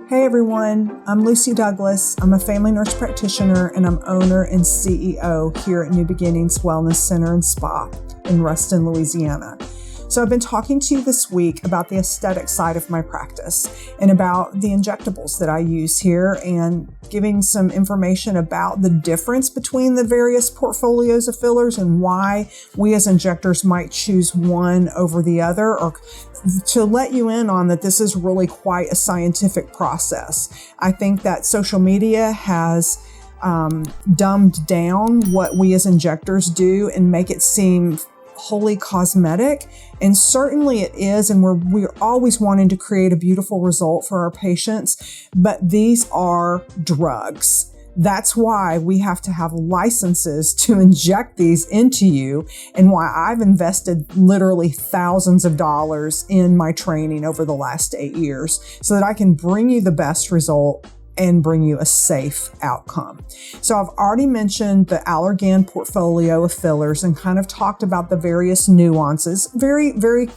Hey everyone, I'm Lucy Douglas. I'm a family nurse practitioner and I'm owner and CEO here at New Beginnings Wellness Center and Spa in Ruston, Louisiana. So I've been talking to you this week about the aesthetic side of my practice and about the injectables that I use here and giving some information about the difference between the various portfolios of fillers and why we as injectors might choose one over the other, or to let you in on that this is really quite a scientific process. I think that social media has dumbed down what we as injectors do and make it seem wholly cosmetic, and certainly it is, and we're always wanting to create a beautiful result for our patients, but these are drugs. That's why we have to have licenses to inject these into you, and why I've invested literally thousands of dollars in my training over the last 8 years so that I can bring you the best result and bring you a safe outcome. So I've already mentioned the Allergan portfolio of fillers and kind of talked about the various nuances, very, very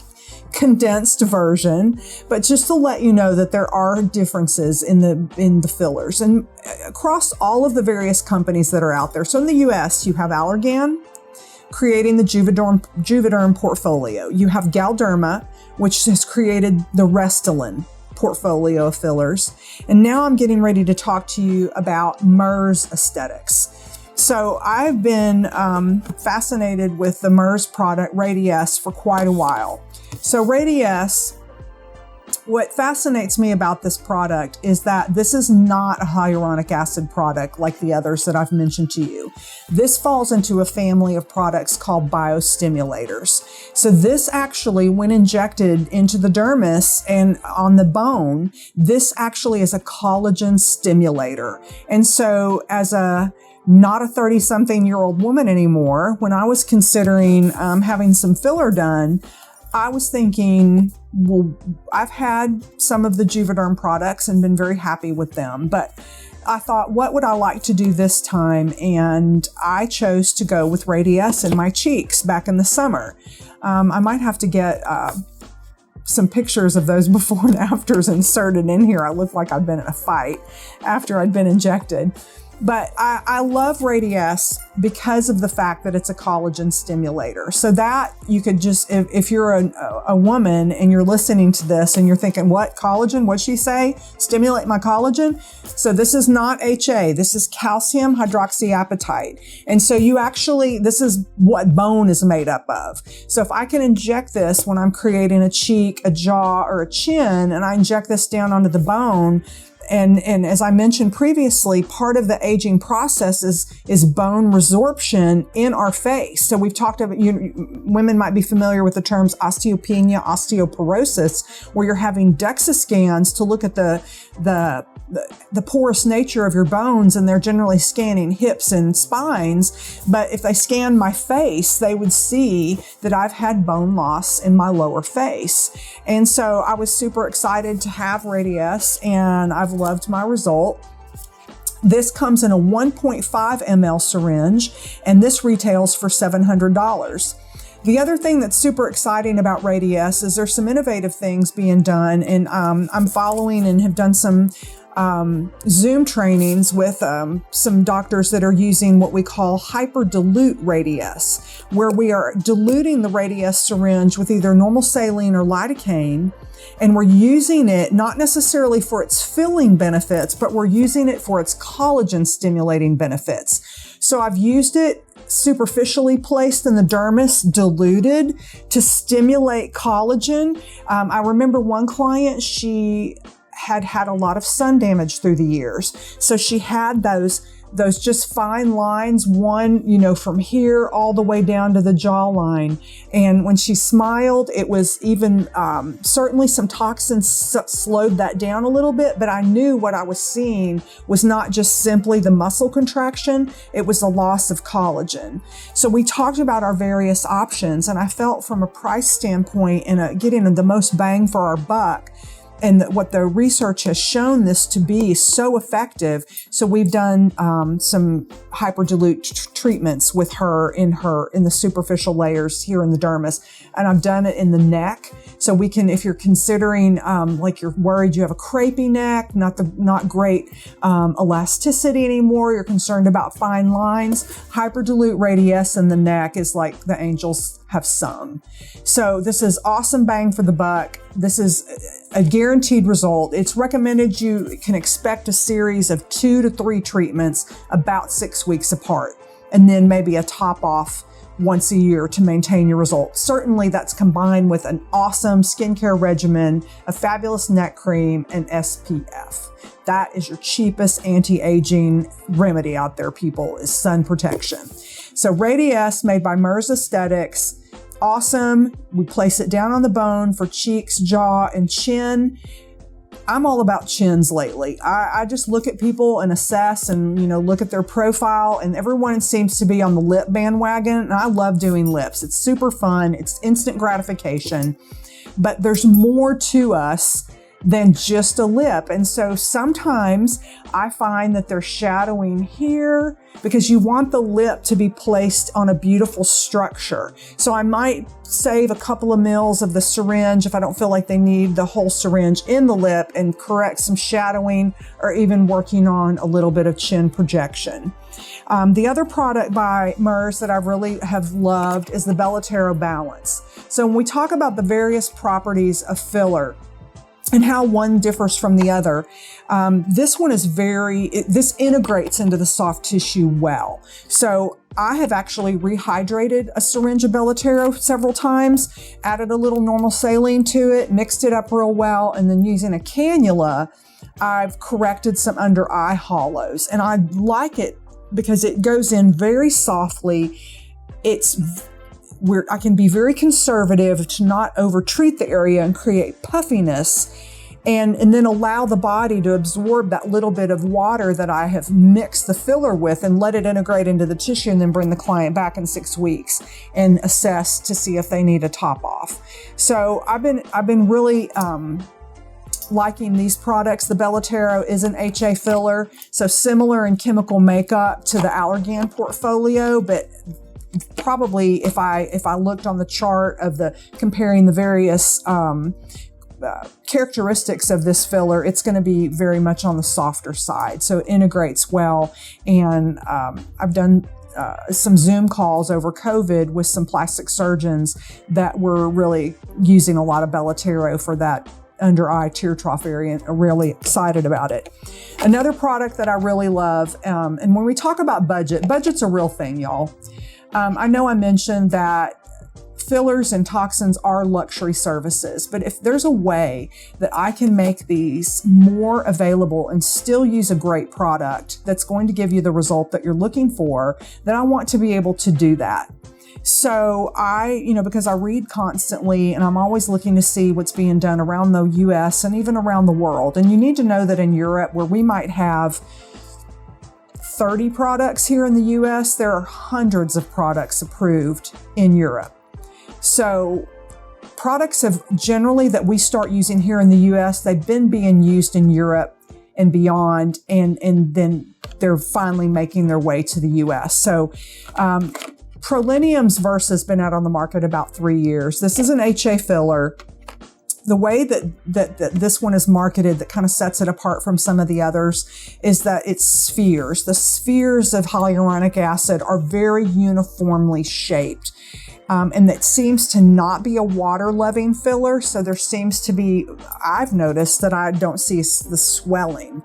condensed version, but just to let you know that there are differences in the fillers and across all of the various companies that are out there. So in the US, you have Allergan creating the Juvederm portfolio. You have Galderma, which has created the Restylane portfolio of fillers. And now I'm getting ready to talk to you about Merz aesthetics. So I've been fascinated with the Merz product, Radiesse, for quite a while. So Radiesse, what fascinates me about this product is that this is not a hyaluronic acid product like the others that I've mentioned to you. This falls into a family of products called biostimulators. So this actually, when injected into the dermis and on the bone, this actually is a collagen stimulator. And so as not a 30-something-year-old woman anymore, when I was considering having some filler done, I was thinking, well, I've had some of the Juvederm products and been very happy with them, but I thought, what would I like to do this time? And I chose to go with Radiesse in my cheeks back in the summer. I might have to get some pictures of those before and afters inserted in here. I looked like I'd been in a fight after I'd been injected. But I love Radiesse because of the fact that it's a collagen stimulator. So that you could just, if you're a woman and you're listening to this and you're thinking, what, collagen? What'd she say? Stimulate my collagen? So this is not HA. This is calcium hydroxyapatite. And so this is what bone is made up of. So if I can inject this when I'm creating a cheek, a jaw, or a chin, and I inject this down onto the bone, and as I mentioned previously, part of the aging process is bone resorption in our face. So we've talked about, women might be familiar with the terms osteopenia, osteoporosis, where you're having DEXA scans to look at the porous nature of your bones, and they're generally scanning hips and spines. But if they scan my face, they would see that I've had bone loss in my lower face. And so I was super excited to have Radiesse, and I've loved my result. This comes in a 1.5 ml syringe, and this retails for $700. The other thing that's super exciting about Radiesse is there's some innovative things being done, and I'm following and have done some Zoom trainings with some doctors that are using what we call hyperdilute Radiesse, where we are diluting the Radiesse syringe with either normal saline or lidocaine, and we're using it not necessarily for its filling benefits, but we're using it for its collagen stimulating benefits. So I've used it superficially placed in the dermis, diluted to stimulate collagen. I remember one client, she had a lot of sun damage through the years. So she had those just fine lines, one, from here all the way down to the jawline. And when she smiled, it was even, certainly some toxins slowed that down a little bit, but I knew what I was seeing was not just simply the muscle contraction, it was the loss of collagen. So we talked about our various options, and I felt from a price standpoint and getting the most bang for our buck, and what the research has shown this to be so effective. So we've done some hyperdilute treatments with her in the superficial layers here in the dermis, and I've done it in the neck. So we can, if you're considering like you're worried you have a crepey neck, not great elasticity anymore, you're concerned about fine lines, hyperdilute Radiesse in the neck is like the angels have sung. So this is awesome bang for the buck. This is a guaranteed result. It's recommended you can expect a series of 2 to 3 treatments about 6 weeks apart, and then maybe a top off once a year to maintain your results. Certainly that's combined with an awesome skincare regimen, a fabulous neck cream, and SPF. That is your cheapest anti-aging remedy out there, people, is sun protection. So Radiesse, made by Merz Aesthetics, awesome. We place it down on the bone for cheeks, jaw, and chin. I'm all about chins lately. I just look at people and assess and, look at their profile, and everyone seems to be on the lip bandwagon. And I love doing lips. It's super fun. It's instant gratification, but there's more to us than just a lip. And so sometimes I find that they're shadowing here because you want the lip to be placed on a beautiful structure. So I might save a couple of mils of the syringe if I don't feel like they need the whole syringe in the lip, and correct some shadowing or even working on a little bit of chin projection. The other product by Merz that I really have loved is the Bellatero Balance. So when we talk about the various properties of filler and how one differs from the other, this one is this integrates into the soft tissue well. So I have actually rehydrated a syringe of Bellatero several times, added a little normal saline to it, mixed it up real well, and then using a cannula, I've corrected some under eye hollows. And I like it because it goes in very softly. I can be very conservative to not over-treat the area and create puffiness, and then allow the body to absorb that little bit of water that I have mixed the filler with and let it integrate into the tissue, and then bring the client back in 6 weeks and assess to see if they need a top off. So I've been really liking these products. The Bellatero is an HA filler, so similar in chemical makeup to the Allergan portfolio, but probably if I looked on the chart of comparing the various characteristics of this filler, it's going to be very much on the softer side. So it integrates well. And I've done some Zoom calls over COVID with some plastic surgeons that were really using a lot of Bellatero for that under eye tear trough area, and are really excited about it. Another product that I really love, and when we talk about budget's a real thing, y'all. I know I mentioned that fillers and toxins are luxury services, but if there's a way that I can make these more available and still use a great product that's going to give you the result that you're looking for, then I want to be able to do that. So because I read constantly and I'm always looking to see what's being done around the US and even around the world. And you need to know that in Europe, where we might have 30 products here in the US, there are hundreds of products approved in Europe. So products that we start using here in the US, they've been being used in Europe and beyond, and then they're finally making their way to the US. So Prolinium's Versa has been out on the market about 3 years. This is an HA filler. The way that this one is marketed that kind of sets it apart from some of the others is that it's spheres. The spheres of hyaluronic acid are very uniformly shaped. And that seems to not be a water-loving filler. So there seems to be, I've noticed that I don't see the swelling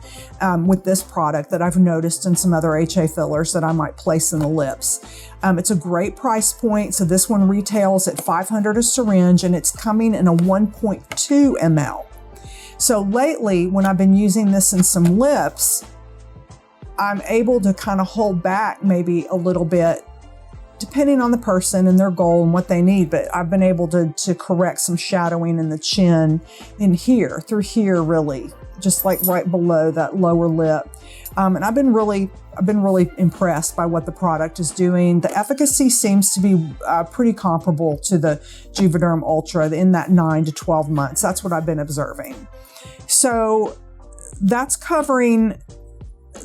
with this product that I've noticed in some other HA fillers that I might place in the lips. It's a great price point. So this one retails at $500 a syringe, and it's coming in a 1.2 ml. So lately, when I've been using this in some lips, I'm able to kind of hold back maybe a little bit, depending on the person and their goal and what they need. But I've been able to correct some shadowing in the chin in here, through here, really, just like right below that lower lip. And I've been really impressed by what the product is doing. The efficacy seems to be pretty comparable to the Juvederm Ultra in that 9 to 12 months. That's what I've been observing. So that's covering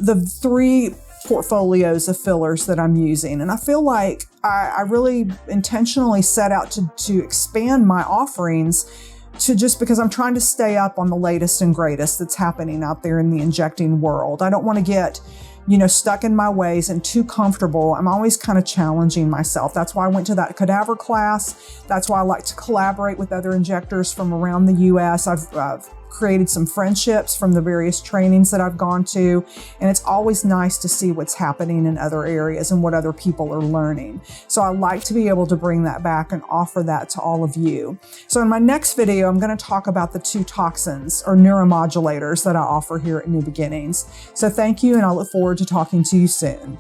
the 3 portfolios of fillers that I'm using. And I feel like I really intentionally set out to expand my offerings to just because I'm trying to stay up on the latest and greatest that's happening out there in the injecting world. I don't want to get, stuck in my ways and too comfortable. I'm always kind of challenging myself. That's why I went to that cadaver class. That's why I like to collaborate with other injectors from around the US. I've created some friendships from the various trainings that I've gone to. And it's always nice to see what's happening in other areas and what other people are learning. So I like to be able to bring that back and offer that to all of you. So in my next video, I'm going to talk about the 2 toxins or neuromodulators that I offer here at New Beginnings. So thank you, and I look forward to talking to you soon.